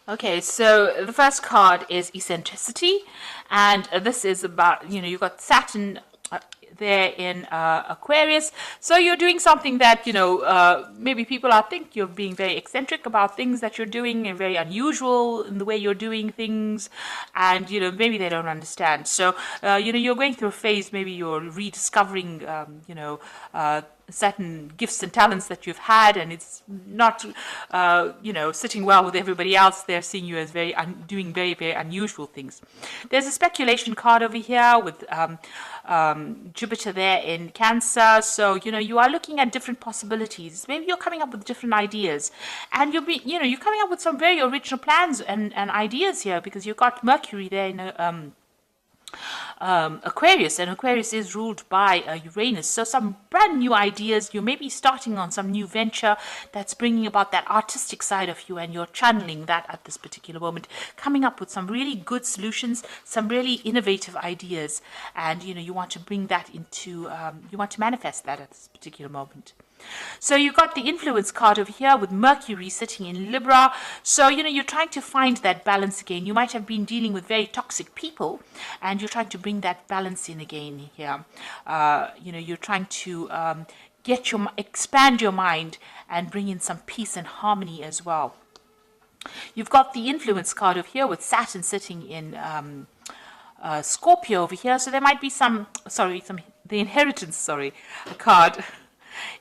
Okay, so the first card is eccentricity, and this is about, you've got Saturn there in Aquarius. So you're doing something that, maybe people are think you're being very eccentric about things that you're doing and very unusual in the way you're doing things, and, maybe they don't understand. So, you're going through a phase, maybe you're rediscovering, certain gifts and talents that you've had, and it's not, sitting well with everybody else. They're seeing you as doing very, very unusual things. There's a speculation card over here with Jupiter there in Cancer. So, you are looking at different possibilities. Maybe you're coming up with different ideas, and you're coming up with some very original plans and ideas here, because you've got Mercury there in Aquarius, and Aquarius is ruled by Uranus. So some brand new ideas. You may be starting on some new venture that's bringing about that artistic side of you, and you're channeling that at this particular moment, coming up with some really good solutions, some really innovative ideas, and you want to bring that into, you want to manifest that at this particular moment. So you've got the influence card over here with Mercury sitting in Libra. So, you're trying to find that balance again. You might have been dealing with very toxic people, and you're trying to bring that balance in again here. You're trying to expand your mind and bring in some peace and harmony as well. You've got the influence card over here with Saturn sitting in Scorpio over here. So there might be the inheritance, card.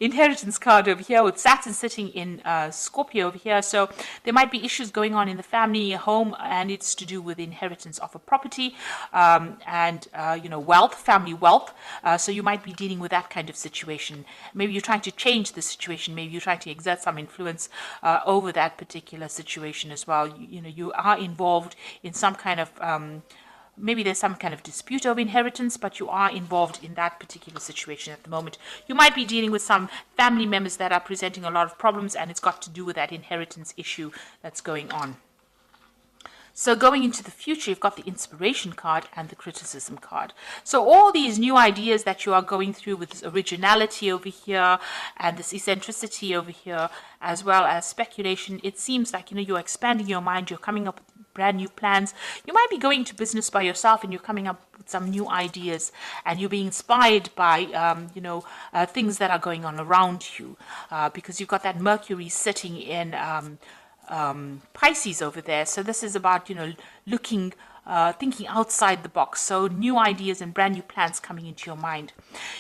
Inheritance card over here with Saturn sitting in Scorpio over here. So there might be issues going on in the family home, and it's to do with inheritance of a property, and wealth, family wealth. So you might be dealing with that kind of situation. Maybe you're trying to change the situation. Maybe you're trying to exert some influence over that particular situation as well. You are involved in some kind of maybe there's some kind of dispute over inheritance, but you are involved in that particular situation at the moment. You might be dealing with some family members that are presenting a lot of problems, and it's got to do with that inheritance issue that's going on. So going into the future, you've got the inspiration card and the criticism card. So all these new ideas that you are going through with this originality over here and this eccentricity over here, as well as speculation, it seems like, you're expanding your mind, you're coming up with brand new plans. You might be going to business by yourself, and you're coming up with some new ideas, and you're being inspired by, things that are going on around you, because you've got that Mercury sitting in Pisces over there. So this is about, looking, thinking outside the box. So new ideas and brand new plans coming into your mind.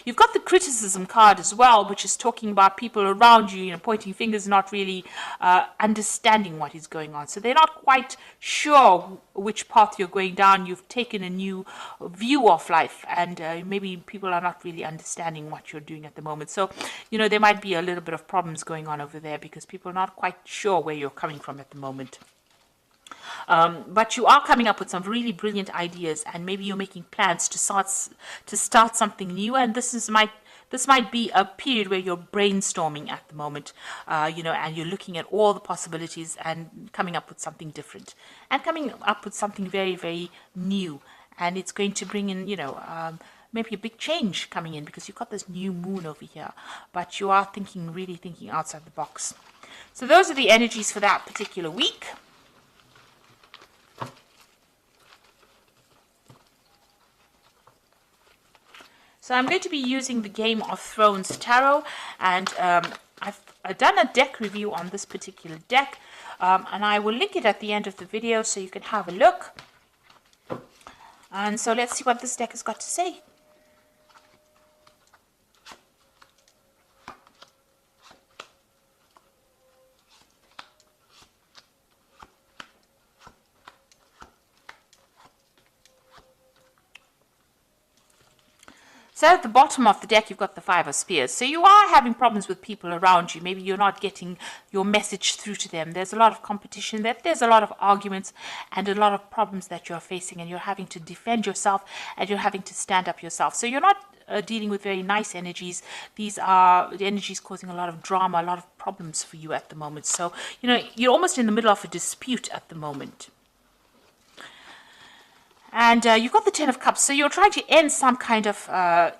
You've got the criticism card as well, which is talking about people around you, pointing fingers, not really understanding what is going on. So they're not quite sure which path you're going down. You've taken a new view of life, and maybe people are not really understanding what you're doing at the moment. So, there might be a little bit of problems going on over there, because people are not quite sure where you're coming from at the moment. But you are coming up with some really brilliant ideas, and maybe you're making plans to start something new. And this might be a period where you're brainstorming at the moment, and you're looking at all the possibilities and coming up with something different, and coming up with something very, very new. And it's going to bring in, maybe a big change coming in, because you've got this new moon over here, but you are really thinking outside the box. So those are the energies for that particular week. So I'm going to be using the Game of Thrones Tarot, and I've done a deck review on this particular deck, and I will link it at the end of the video so you can have a look. And so let's see what this deck has got to say. So at the bottom of the deck, you've got the Five of Spears. So you are having problems with people around you. Maybe you're not getting your message through to them. There's a lot of competition. There's a lot of arguments and a lot of problems that you're facing, and you're having to defend yourself, and you're having to stand up yourself. So you're not dealing with very nice energies. These are the energies causing a lot of drama, a lot of problems for you at the moment. So, you're almost in the middle of a dispute at the moment. And you've got the Ten of Cups, so you're trying to end some kind of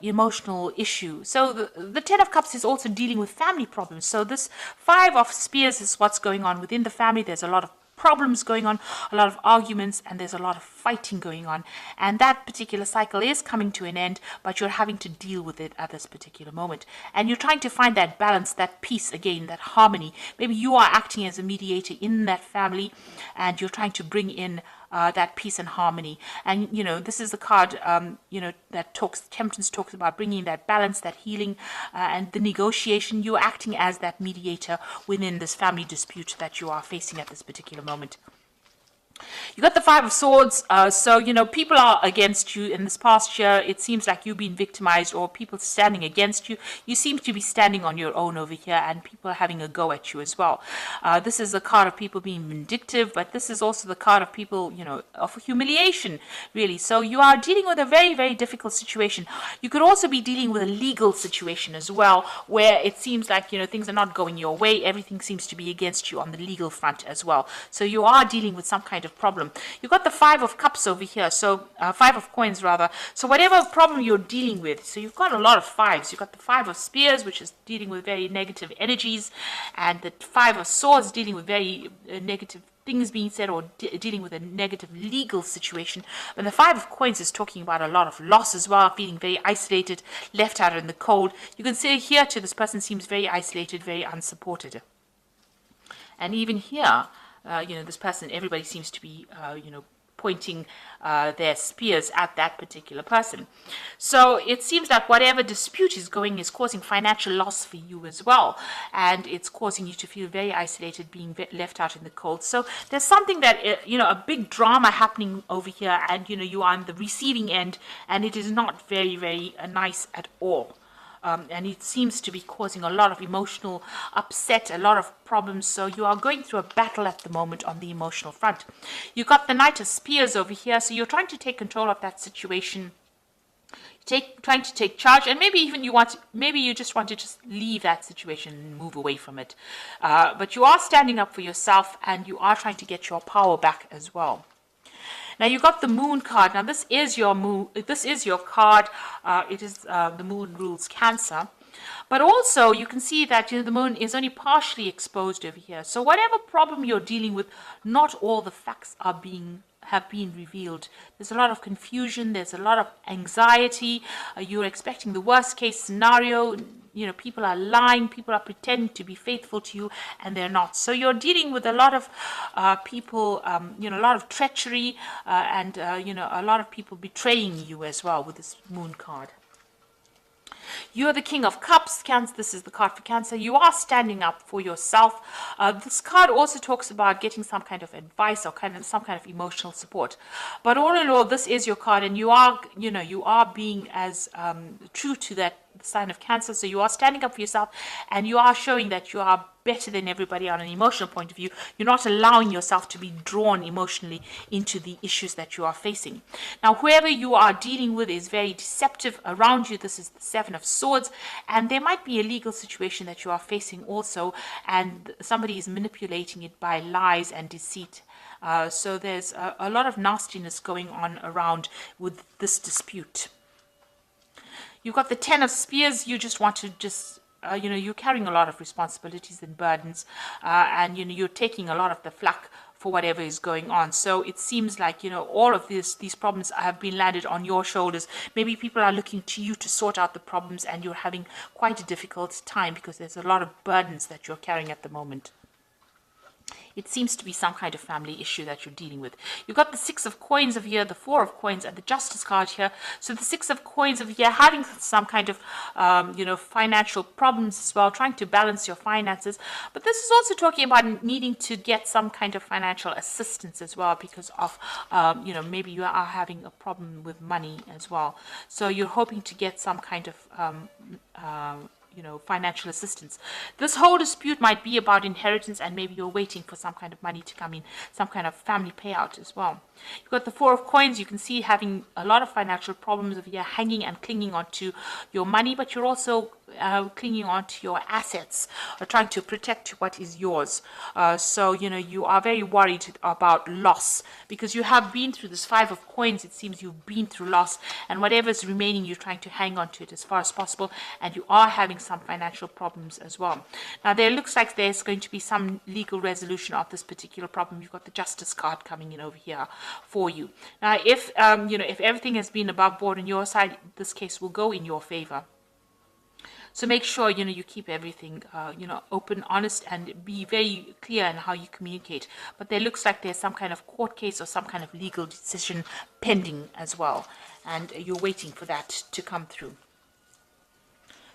emotional issue. So the Ten of Cups is also dealing with family problems. So this Five of Spears is what's going on within the family. There's a lot of problems going on, a lot of arguments, and there's a lot of fighting going on. And that particular cycle is coming to an end, but you're having to deal with it at this particular moment. And you're trying to find that balance, that peace again, that harmony. Maybe you are acting as a mediator in that family, and you're trying to bring in that peace and harmony. And, this is the card, that Temperance talks about bringing that balance, that healing, and the negotiation. You're acting as that mediator within this family dispute that you are facing at this particular moment. You got the Five of Swords, so people are against you in this past year. It seems like you've been victimized, or people standing against you. You seem to be standing on your own over here, and people are having a go at you as well. This is the card of people being vindictive, but this is also the card of people, of humiliation, really. So you are dealing with a very, very difficult situation. You could also be dealing with a legal situation as well, where it seems like things are not going your way. Everything seems to be against you on the legal front as well. So you are dealing with some kind of problem. You've got the Five of Cups over here, so Five of Coins rather. So whatever problem you're dealing with, so you've got a lot of fives. You've got the Five of Spears, which is dealing with very negative energies, and the Five of Swords dealing with very negative things being said, or dealing with a negative legal situation. And the Five of Coins is talking about a lot of loss as well, feeling very isolated, left out in the cold. You can see here too, this person seems very isolated, very unsupported. And even here, this person, everybody seems to be, pointing their spears at that particular person. So it seems like whatever dispute is causing financial loss for you as well. And it's causing you to feel very isolated, being left out in the cold. So there's something that, a big drama happening over here, and, you are on the receiving end, and it is not very, very nice at all. And it seems to be causing a lot of emotional upset, a lot of problems. So you are going through a battle at the moment on the emotional front. You got the Knight of Spears over here. So you're trying to take control of that situation, trying to take charge, and maybe even you just want to just leave that situation and move away from it. But you are standing up for yourself, and you are trying to get your power back as well. Now you got the Moon card. Now this is your moon. This is your card. It is the Moon rules Cancer, but also you can see that the Moon is only partially exposed over here. So whatever problem you're dealing with, not all the facts have been revealed. There's a lot of confusion. There's a lot of anxiety. You're expecting the worst case scenario. People are lying, people are pretending to be faithful to you, and they're not. So you're dealing with a lot of people, a lot of treachery, and, a lot of people betraying you as well with this Moon card. You're the King of Cups, Cancer. This is the card for Cancer. You are standing up for yourself. This card also talks about getting some kind of advice or some kind of emotional support. But all in all, this is your card, and you are being as true to that sign of Cancer. So you are standing up for yourself, and you are showing that you are better than everybody on an emotional point of view. You're not allowing yourself to be drawn emotionally into the issues that you are facing. Now, whoever you are dealing with is very deceptive around you. This is the Seven of Swords, and there might be a legal situation that you are facing also, and somebody is manipulating it by lies and deceit. So there's a lot of nastiness going on around with this dispute. You've got the Ten of Spears. You just want to you're carrying a lot of responsibilities and burdens, and you're taking a lot of the flack for whatever is going on. So it seems like all of these problems have been landed on your shoulders. Maybe people are looking to you to sort out the problems, and you're having quite a difficult time because there's a lot of burdens that you're carrying at the moment. It seems to be some kind of family issue that you're dealing with. You've got the Six of Coins over here, the Four of Coins, and the Justice card here. So the Six of Coins over here, having some kind of, financial problems as well, trying to balance your finances. But this is also talking about needing to get some kind of financial assistance as well because of, maybe you are having a problem with money as well. So you're hoping to get some kind of, financial assistance. This whole dispute might be about inheritance, and maybe you're waiting for some kind of money to come in, some kind of family payout as well. You've got the Four of Coins. You can see having a lot of financial problems of you hanging and clinging onto your money, but you're also clinging on to your assets or trying to protect what is yours. So, you are very worried about loss because you have been through this Five of Coins. It seems you've been through loss, and whatever's remaining, you're trying to hang on to it as far as possible, and you are having some financial problems as well. Now, there looks like there's going to be some legal resolution of this particular problem. You've got the Justice card coming in over here for you. Now, if everything has been above board on your side, this case will go in your favor. So make sure, you keep everything, open, honest, and be very clear in how you communicate. But there looks like there's some kind of court case or some kind of legal decision pending as well. And you're waiting for that to come through.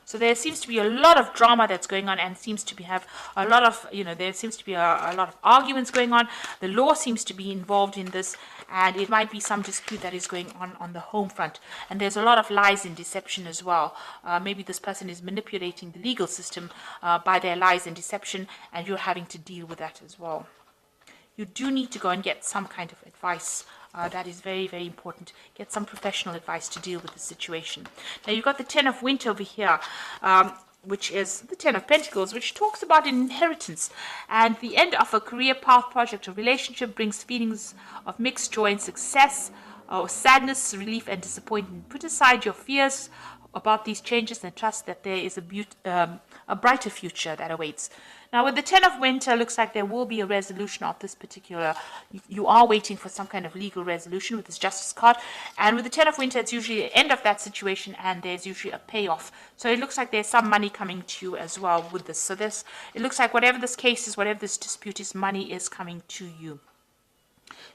So there seems to be a lot of drama that's going on, and seems to have a lot of, there seems to be a lot of arguments going on. The law seems to be involved in this, and it might be some dispute that is going on the home front. And there's a lot of lies and deception as well. Maybe this person is manipulating the legal system by their lies and deception, and you're having to deal with that as well. You do need to go and get some kind of advice. That is very, very important. Get some professional advice to deal with the situation. Now, you've got the Ten of Winter over here, which is the Ten of Pentacles, which talks about an inheritance. And the end of a career path, project, or relationship brings feelings of mixed joy and success, or sadness, relief, and disappointment. Put aside your fears about these changes and trust that there is a brighter future that awaits. Now, with the Ten of Winter, looks like there will be a resolution of this particular. You are waiting for some kind of legal resolution with this Justice card. And with the Ten of Winter, it's usually the end of that situation, and there's usually a payoff. So it looks like there's some money coming to you as well with this. So it looks like whatever this case is, whatever this dispute is, money is coming to you.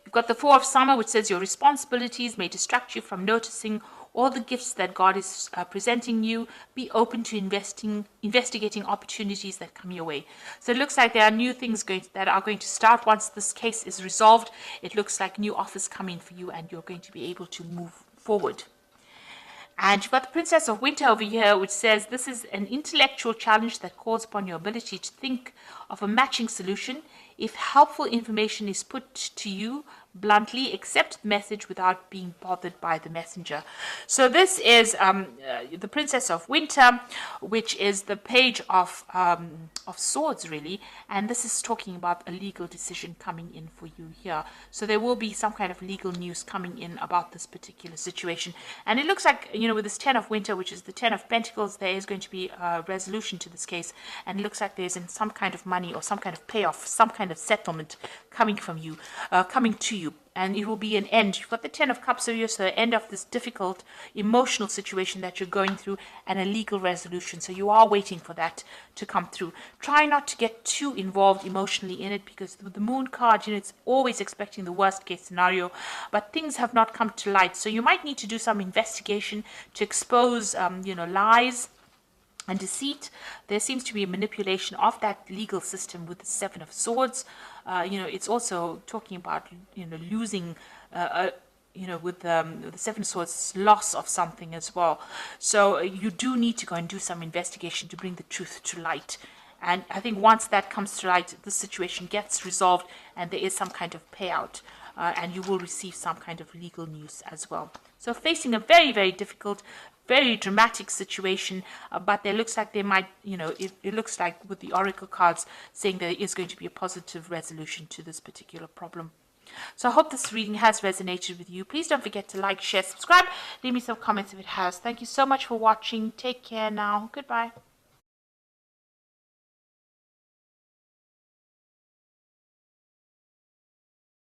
You've got the Four of Summer, which says your responsibilities may distract you from noticing all the gifts that God is presenting you. Be open to investigating opportunities that come your way. So it looks like there are new things that are going to start once this case is resolved. It looks like new offers come in for you, and you're going to be able to move forward. And you've got the Princess of Winter over here, which says this is an intellectual challenge that calls upon your ability to think of a matching solution. If helpful information is put to you bluntly, accept the message without being bothered by the messenger. So this is the Princess of Winter, which is the Page of Swords, really. And this is talking about a legal decision coming in for you here. So there will be some kind of legal news coming in about this particular situation. And it looks like, with this Ten of Winter, which is the Ten of Pentacles, there is going to be a resolution to this case. And it looks like there's some kind of money or some kind of payoff, some kind of settlement coming from you, coming to you. And it will be an end. You've got the Ten of Cups over here, so the end of this difficult emotional situation that you're going through, and a legal resolution. So you are waiting for that to come through. Try not to get too involved emotionally in it, because with the Moon card, it's always expecting the worst case scenario, but things have not come to light. So you might need to do some investigation to expose, lies and deceit. There seems to be a manipulation of that legal system with the Seven of Swords. It's also talking about, losing, with the Seven of Swords, loss of something as well. So you do need to go and do some investigation to bring the truth to light. And I think once that comes to light, the situation gets resolved and there is some kind of payout. And you will receive some kind of legal news as well. So facing a very, very difficult, very dramatic situation, but there looks like they might, it looks like with the Oracle cards saying there is going to be a positive resolution to this particular problem. So I hope this reading has resonated with you. Please don't forget to like, share, subscribe. Leave me some comments if it has. Thank you so much for watching. Take care now. Goodbye.